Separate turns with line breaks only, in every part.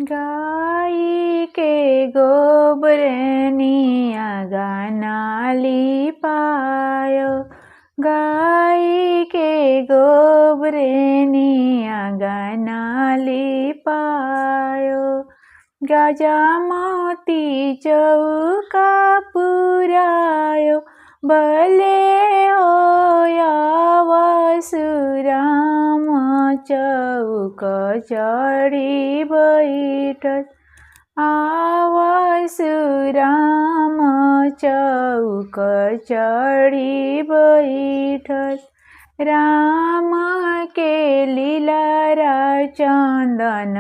गाई के गोबरनी आँगना लिपायो। गाई के गोबरनी आँगना लिपायो। गाजा मोती चौका पुरायो। भले होया वसुराम चौक चढी बैठस। वसुराम चौक चढी बैठस। राम के लीलारा चंदन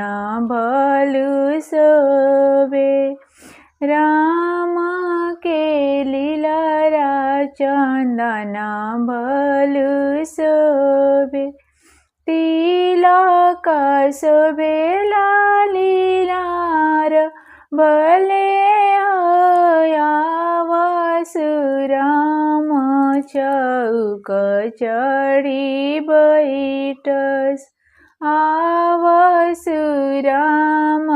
भलु शोभे। राम के लीलारा चंदन भलु शोभे। तिलक शोभेला लीलार। भले होया वसुराम चौक चढी बैठस। वसुराम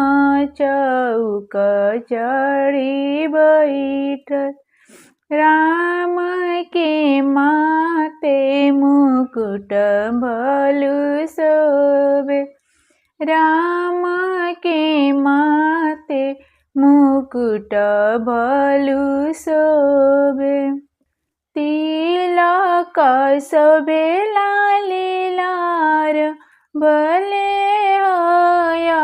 चौक चढी बैठस। राम के माथे मुकुट भलु शोभे। राम के माथे मुकुट भलु शोभे। तिलक शोभेला लीलार। भले होया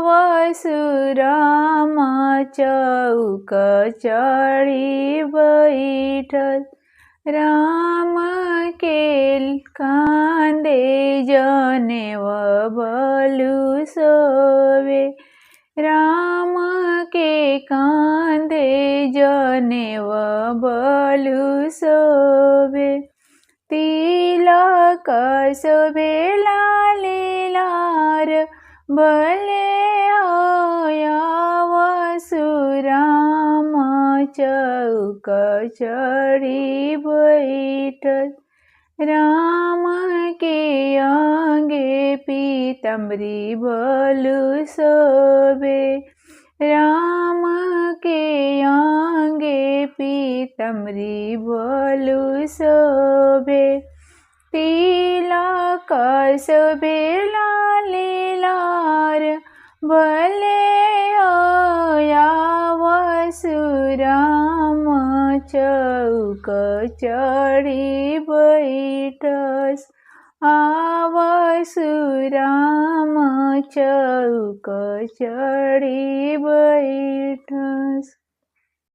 वसुराम चौक चढी बैठस। राम के कांधे जनेऊ भलु शोभे। राम के कांधे जनेऊ भलु शोभे। तिलक शोभेला लीलार। भले होया वसुराम चौक चढी बैठस। राम के अंगे पीताम्बरी भलु शोभे। राम के अंगे पीताम्बरी भलु शोभे। तिलक शोभेला लीलार। भले होया वसुराम चौक चढी बैठस। वसुराम चौक चढी